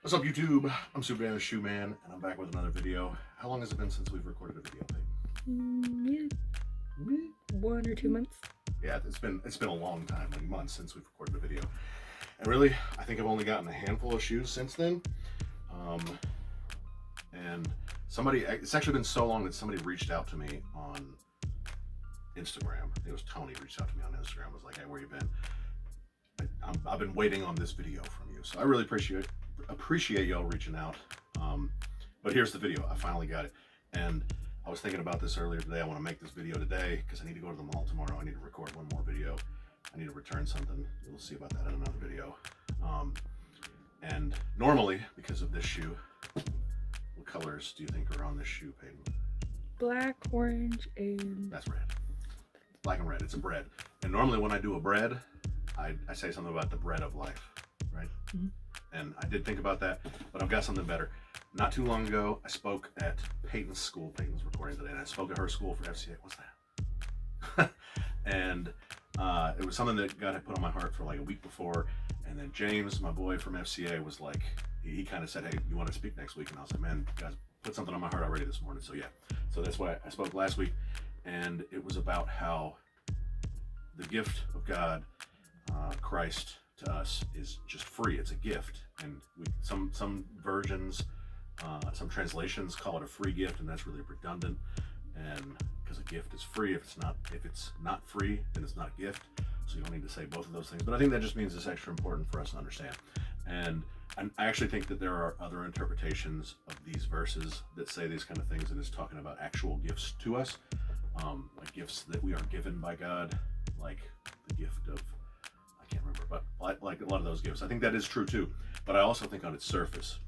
What's up, YouTube? I'm Superman the Shoe Man, and I'm back with another video. How long has it been since we've recorded a video, Peyton? 1 or 2 months. Yeah, it's been a long time, like months since we've recorded a video. And really, I think I've only gotten a handful of shoes since then. And it's actually been so long that somebody reached out to me on Instagram. I think it was Tony reached out to me on Instagram. Was like, "Hey, where you been? I've been waiting on this video from you." So I really appreciate y'all reaching out. But here's the video. I finally got it, and I was thinking about this earlier today. I want to make this video today because I need to go to the mall tomorrow. I need to record one more video. I need to return something. We'll see about that in another video. And normally, because of this shoe, what colors do you think are on this shoe, Peyton? Black, orange, and... That's red. Black and red. It's a Bred. And normally when I do a Bred, I say something about the bread of life, right? Mm-hmm. And I did think about that, but I've got something better. Not too long ago, I spoke at Peyton's school. Peyton's recording today, and I spoke at her school for FCA. What's that? And it was something that God had put on my heart for like a week before. And then James, my boy from FCA, was like, he kind of said, "Hey, you want to speak next week?" And I was like, "Man, guys, put something on my heart already this morning." So yeah, so that's why I spoke last week. And it was about how the gift of God, Christ, to us is just free. It's a gift. And some versions, some translations call it a free gift, and that's really redundant. And because a gift is free, if it's not free, then it's not a gift. So you don't need to say both of those things. But I think that just means it's extra important for us to understand. And I actually think that there are other interpretations of these verses that say these kind of things, and it's talking about actual gifts to us, like gifts that we are given by God, like the gift of, I can't remember, but like a lot of those gifts. I think that is true too. But I also think on its surface,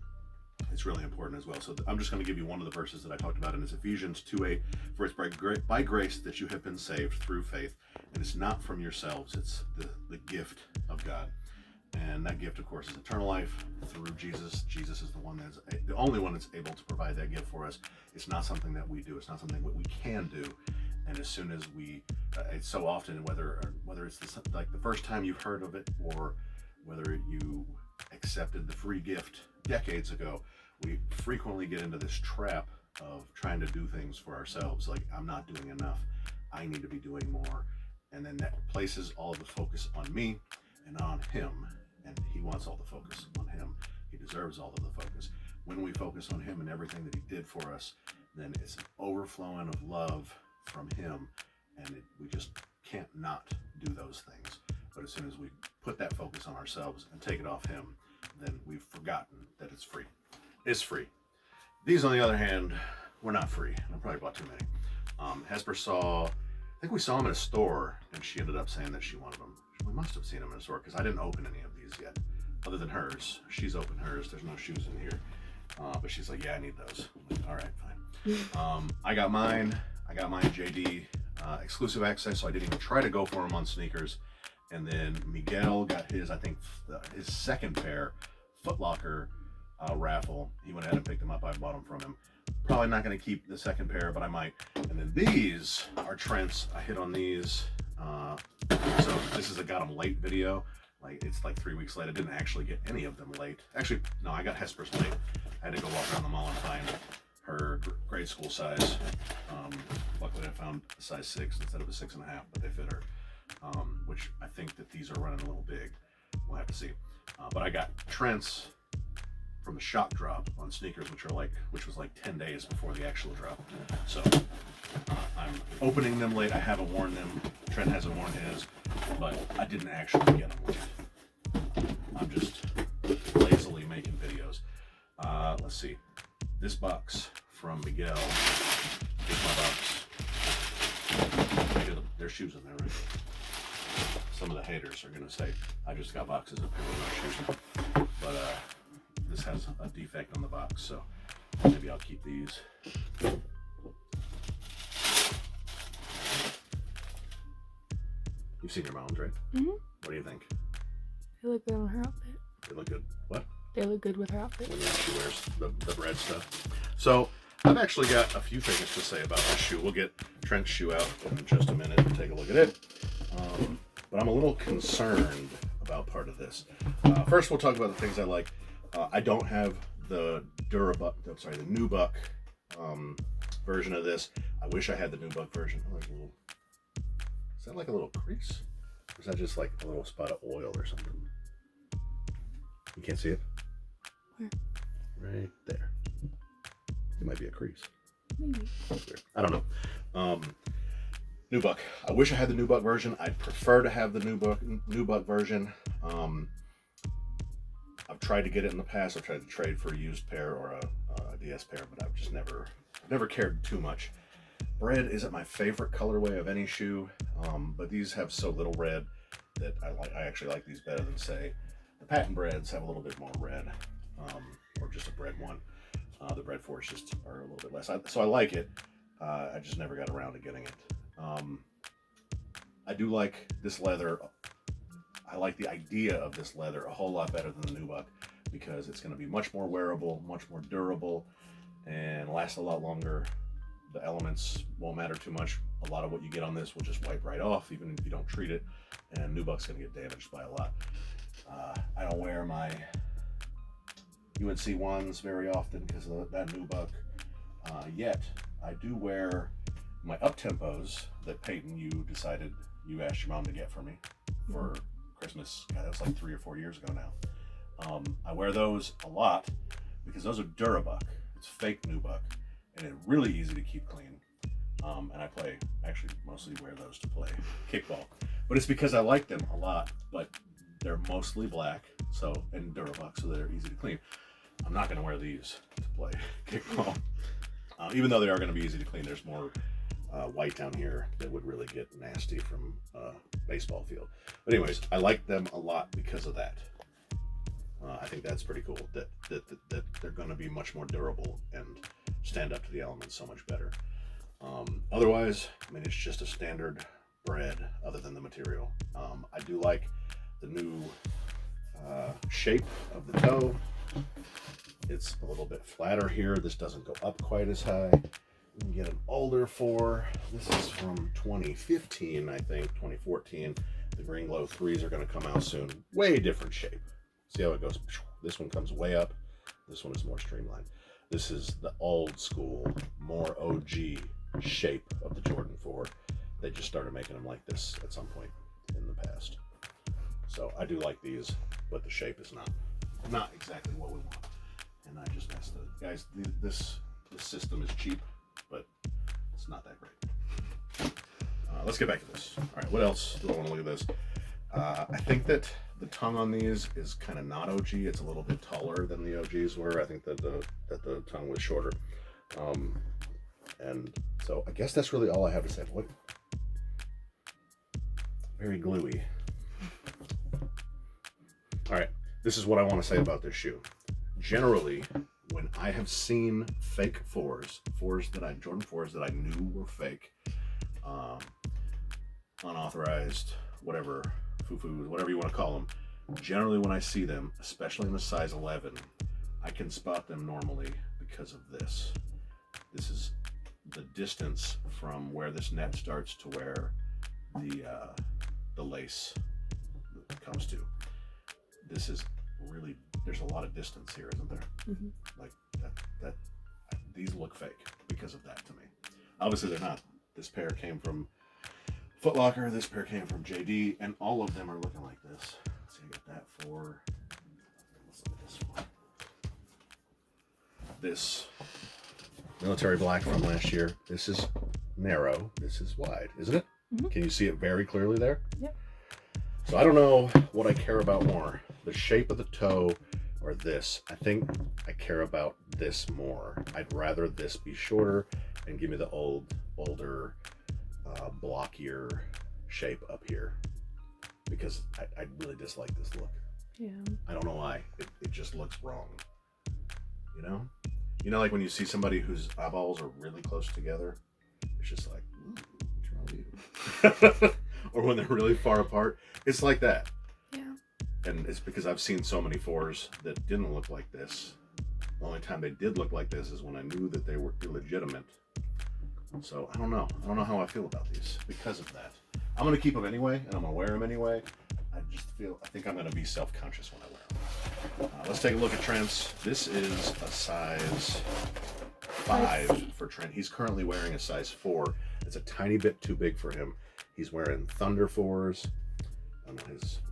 it's really important as well. So I'm just going to give you one of the verses that I talked about, and it's Ephesians 2:8. "For it's by grace that you have been saved through faith, and it's not from yourselves, it's the gift of God." And that gift, of course, is eternal life through Jesus. Jesus is the only one that's able to provide that gift for us. It's not something that we do. It's not something that we can do. And as soon as it's so often, whether it's like the first time you've heard of it, or whether you accepted the free gift decades ago, we frequently get into this trap of trying to do things for ourselves. Like, I'm not doing enough. I need to be doing more. And then that places all the focus on me and on him. And he wants all the focus on him. He deserves all of the focus. When we focus on him and everything that he did for us, then it's an overflowing of love from him. And we just can't not do those things. But as soon as we put that focus on ourselves and take it off him, then we've forgotten that it's free. It's free. These, on the other hand, were not free. I probably bought too many. Hesper I think we saw them in a store, and she ended up saying that she wanted them. We must have seen them in a store, because I didn't open any of these yet, other than hers. She's opened hers. There's no shoes in here. But she's like, "Yeah, I need those." I'm like, all right, fine. I got mine JD exclusive access, so I didn't even try to go for them on sneakers. And then Miguel got his, I think, his second pair, Foot Locker raffle. He went ahead and picked them up. I bought them from him. Probably not going to keep the second pair, but I might. And then these are Trent's. I hit on these. So this is a got them late video. Like, it's like 3 weeks late. I didn't actually get any of them late. Actually, no, I got Hesper's late. I had to go walk around the mall and find her grade school size. Luckily, I found a size 6 instead of a 6.5, but they fit her. Which I think that these are running a little big. We'll have to see. But I got Trent's from the shock drop on sneakers, which was like 10 days before the actual drop. So I'm opening them late. I haven't worn them. Trent hasn't worn his, but I didn't actually get them late. I'm just lazily making videos. Let's see. This box from Miguel is my box. There's shoes in there, right? Some of the haters are gonna say I just got boxes of people with no shoes, but this has a defect on the box, so maybe I'll keep these. You've seen your mom's, right? Mm-hmm. What do you think? They look good on her outfit. They look good. What? They look good with her outfit. Well, yeah, she wears the Bred stuff. So I've actually got a few things to say about this shoe. We'll get Trent's shoe out in just a minute and take a look at it. But I'm a little concerned about part of this. First, we'll talk about the things I like. I don't have the the Nubuck version of this. I wish I had the Nubuck version. Oh, there's a little. Is that like a little crease? Or is that just like a little spot of oil or something? You can't see it? Where? Right there. It might be a crease. Maybe. I don't know. Nubuck. I wish I had the Nubuck version. I'd prefer to have the Nubuck version. I've tried to get it in the past. I've tried to trade for a used pair or a DS pair, but I've just never cared too much. Bred isn't my favorite colorway of any shoe, but these have so little red that I actually like these better than, say, the patent Breds have a little bit more red, or just a Bred one. The Bred 4s just are a little bit less. So I like it. I just never got around to getting it. I do like this leather. I like the idea of this leather a whole lot better than the Nubuck because it's going to be much more wearable, much more durable, and last a lot longer. The elements won't matter too much. A lot of what you get on this will just wipe right off, even if you don't treat it, and Nubuck's going to get damaged by a lot. I don't wear my UNC ones very often because of that Nubuck. Yet, I do wear my up-tempos that Peyton, you asked your mom to get for me for Christmas. God, that was like 3 or 4 years ago now. I wear those a lot because those are Durabuck. It's fake Nubuck, and it's really easy to keep clean. And I actually mostly wear those to play kickball. But it's because I like them a lot, but they're mostly black, and Durabuck, so they're easy to clean. I'm not going to wear these to play kickball. Even though they are going to be easy to clean, there's more white down here that would really get nasty from a baseball field. But anyways, I like them a lot because of that. I think that's pretty cool that they're going to be much more durable and stand up to the elements so much better. Otherwise, I mean, it's just a standard Bred other than the material. I do like the new shape of the toe. It's a little bit flatter here. This doesn't go up quite as high. You can get an older 4. This is from 2015, I think, 2014. The Green Glow 3s are going to come out soon. Way different shape. See how it goes? This one comes way up. This one is more streamlined. This is the old school, more OG shape of the Jordan 4. They just started making them like this at some point in the past. So I do like these, but the shape is not exactly what we want. And I just asked the guys, this system is cheap, but it's not that great. Let's get back to this. All right, what else do I want to look at this? I think that the tongue on these is kind of not OG. It's a little bit taller than the OGs were. I think that the tongue was shorter. And so I guess that's really all I have to say. What? Very gluey. All right, this is what I want to say about this shoe. Generally, when I have seen fake Jordan 4s that I knew were fake, unauthorized, whatever, foo-foos, whatever you want to call them, generally when I see them, especially in the size 11, I can spot them normally because of this. This is the distance from where this net starts to where the lace comes to. This is really, there's a lot of distance here, isn't there? Mm-hmm. Like that these look fake because of that to me. Obviously they're not. This pair came from Foot Locker, this pair came from JD, and all of them are looking like this. Let's see, I got that for, let's look at this one. This military black from last year. This is narrow, this is wide, isn't it? Mm-hmm. Can you see it very clearly there? Yep. So I don't know what I care about more, the shape of the toe or this. I think I care about this more. I'd rather this be shorter and give me the older, blockier shape up here because I really dislike this look. Yeah. I don't know why. It just looks wrong. You know, like when you see somebody whose eyeballs are really close together, it's just like, what's wrong with you? Or when they're really far apart, it's like that. Yeah. And it's because I've seen so many 4s that didn't look like this. The only time they did look like this is when I knew that they were illegitimate. So I don't know. I don't know how I feel about these because of that. I'm going to keep them anyway, and I'm going to wear them anyway. I I think I'm gonna be self-conscious when I wear them. Let's take a look at Trent's. This is a size 5 for Trent. He's currently wearing a size 4. It's a tiny bit too big for him. He's wearing Thunder 4s.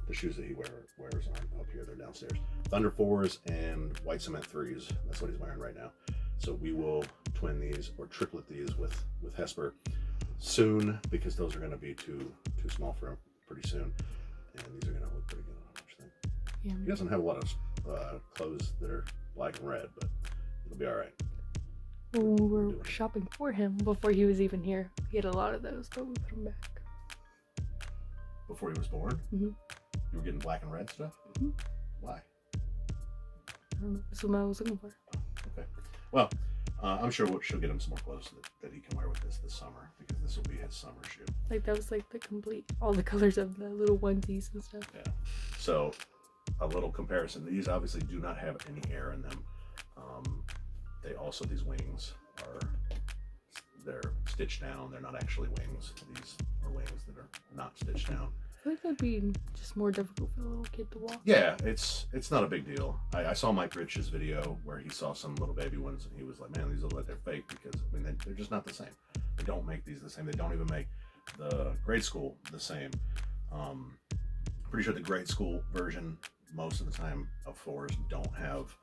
The shoes that he wears aren't up here, they're downstairs. Thunder 4s and white cement 3s. That's what he's wearing right now. So we will twin these or triplet these with Hesper soon, because those are going to be too small for him pretty soon. And these are going to look pretty good on him, don't you think? Yeah. He doesn't have a lot of clothes that are black and red, but it'll be all right. When we were shopping for him before he was even here, he had a lot of those, but we put them back. Before he was born? Mm-hmm. You were getting black and red stuff? Mm-hmm. Why? I don't know. That's what I was looking for. Okay. Well, I'm sure she'll get him some more clothes that he can wear with this summer, because this will be his summer shoe. Like, that was like the complete, all the colors of the little onesies and stuff. Yeah. So, a little comparison. These obviously do not have any air in them. These wings they're stitched down. They're not actually wings. These are wings that are not stitched down. I feel like that'd be just more difficult for a little kid to walk. Yeah, it's not a big deal. I saw Mike Rich's video where he saw some little baby ones, and he was like, man, these look like they're fake, because I mean they're just not the same. They don't make these the same. They don't even make the grade school the same. Pretty sure the grade school version, most of the time, of 4s don't have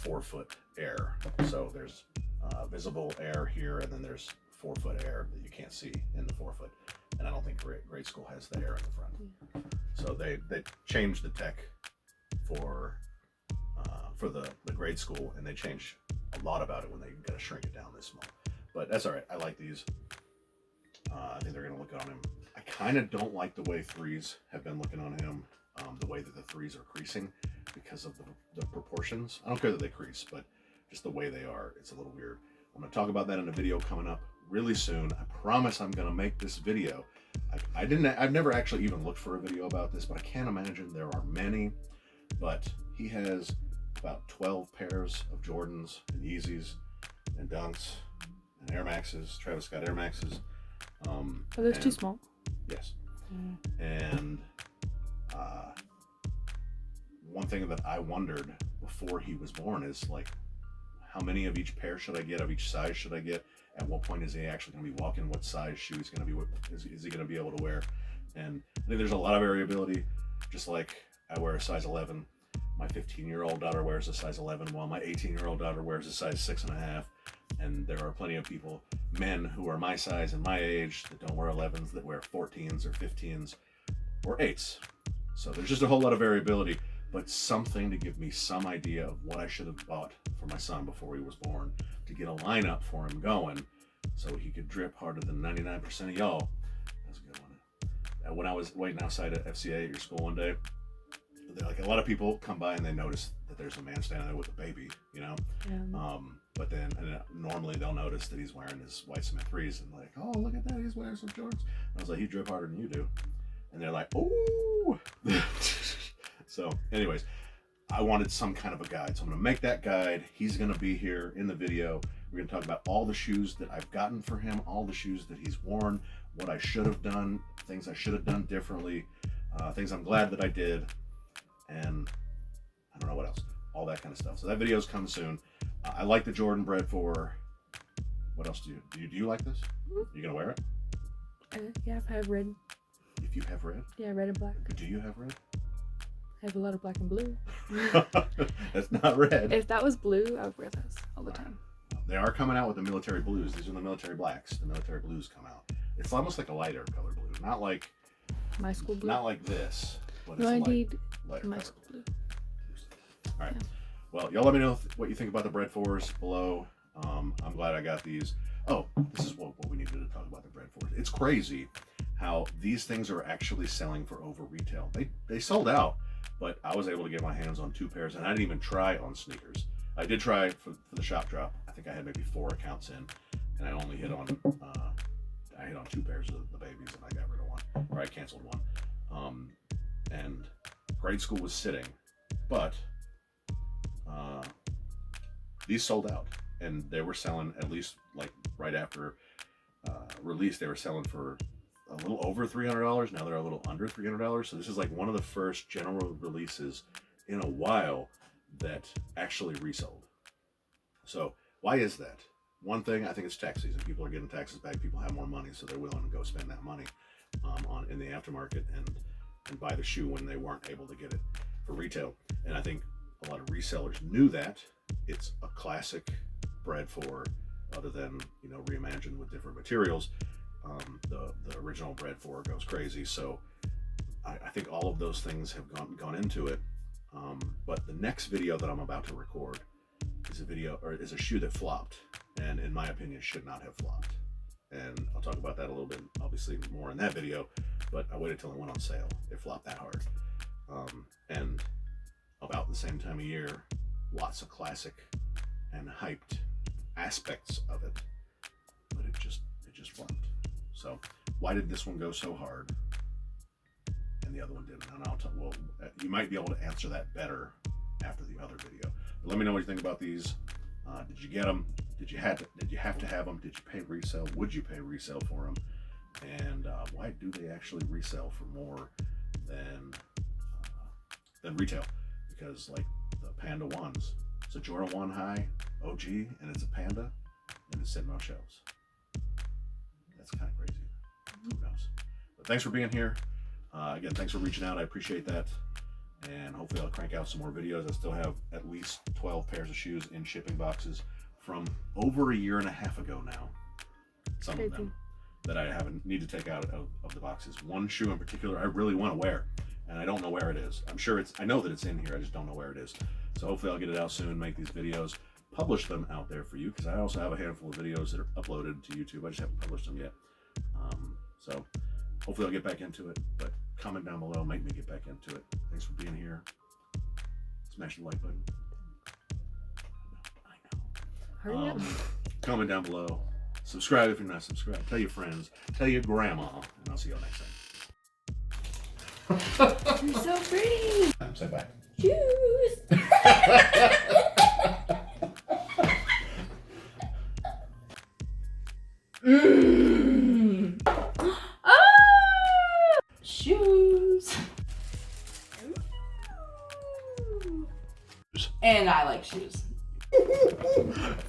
4-foot air. So there's visible air here, and then there's 4-foot air that you can't see in the 4-foot. And I don't think grade school has the air in the front. So they changed the tech for the grade school, and they changed a lot about it when they got to shrink it down this small. But that's all right. I like these. I think they're going to look good on him. I kind of don't like the way 3s have been looking on him. The way that the 3s are creasing because of the proportions. I don't care that they crease, but just the way they are, it's a little weird. I'm going to talk about that in a video coming up really soon. I promise I'm going to make this video. I've never actually even looked for a video about this, but I can't imagine there are many. But he has about 12 pairs of Jordans and Yeezys and Dunks and Air Maxes, Travis Scott Air Maxes. Are those too small? Yes. And one thing that I wondered before he was born is, like, how many of each pair should I get? Of each size should I get? At what point is he actually going to be walking? What size shoe he's going to be? Is he going to be able to wear? And I think there's a lot of variability. Just like I wear a size 11, my 15-year-old daughter wears a size 11, while my 18-year-old daughter wears a size 6.5. And there are plenty of people, men who are my size and my age, that don't wear 11s, that wear 14s or 15s or 8s. So there's just a whole lot of variability, but something to give me some idea of what I should have bought for my son before he was born, to get a lineup for him going so he could drip harder than 99% of y'all. That's a good one. When I was waiting outside at FCA at your school one day, like, a lot of people come by and they notice that there's a man standing there with a baby, you know? Yeah. But then normally they'll notice that he's wearing his white cement 3s, and like, oh, look at that, he's wearing some Jordans. I was like, he drip harder than you do. And they're like, oh. So anyways, I wanted some kind of a guide. So I'm going to make that guide. He's going to be here in the video. We're going to talk about all the shoes that I've gotten for him, all the shoes that he's worn, what I should have done, things I should have done differently, things I'm glad that I did, and I don't know what else. All that kind of stuff. So that video's coming soon. I like the Jordan Bred 4. What else do you like this? You going to wear it? Yeah, I have red. If you have red? Yeah, red and black. Do you have red? I have a lot of black and blue. That's not red. If that was blue, I would wear those all the time. They are coming out with the military blues. These are the military blacks. The military blues come out. It's almost like a lighter color blue, not like my school blue. Not like this. But No, I need lighter my color. school blue. All right. Yeah. Well, y'all let me know what you think about the Bred 4s below. I'm glad I got these. Oh, this is what we needed to talk about the Bred 4s. It's crazy how these things are actually selling for over retail. They sold out. But I was able to get my hands on 2 pairs, and I didn't even try on sneakers. I did try for the shop drop. I think I had maybe 4 accounts in, and I only hit on 2 pairs of the babies, and I got rid of one, or I canceled one. And grade school was sitting, but these sold out, and they were selling, at least like right after release, they were selling for a little over $300. Now they're a little under $300. So this is like one of the first general releases in a while that actually resold. So why is that? One thing, I think it's tax season. People are getting taxes back. People have more money, so they're willing to go spend that money in the aftermarket and buy the shoe when they weren't able to get it for retail. And I think a lot of resellers knew that. It's a classic Bred 4, other than, you know, reimagined with different materials. The original Bred 4 goes crazy. So I think all of those things have gone into it. But the next video that I'm about to record is a shoe that flopped, and in my opinion should not have flopped. And I'll talk about that a little bit, obviously more in that video, but I waited till it went on sale. It flopped that hard. And about the same time of year, lots of classic and hyped aspects of it, but it just flopped. So why did this one go so hard and the other one didn't? And I'll tell, well, you might be able to answer that better after the other video. But let me know what you think about these. Did you get them? Did you have to have them? Did you pay resale? Would you pay resale for them? And why do they actually resell for more than retail? Because like the Panda 1s, it's a Jordan 1 high OG, and it's a Panda, and it's sitting on shelves. That's kind of crazy. Who knows? But thanks for being here. Again, thanks for reaching out. I appreciate that. And hopefully I'll crank out some more videos. I still have at least 12 pairs of shoes in shipping boxes from over a year and a half ago now. Some of them that I need to take out of the boxes. One shoe in particular I really want to wear, and I don't know where it is. I know that it's in here, I just don't know where it is. So hopefully I'll get it out soon, make these videos, publish them out there for you, because I also have a handful of videos that are uploaded to YouTube. I just haven't published them yet. So hopefully I'll get back into it, but comment down below, make me get back into it. Thanks for being here. Smash the like button. I know. Hurry up. Comment down below. Subscribe if you're not subscribed. Tell your friends. Tell your grandma. And I'll see you all next time. You're so pretty. Say bye. Shoes. Shoes. And I like shoes.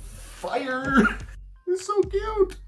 Fire! It's so cute.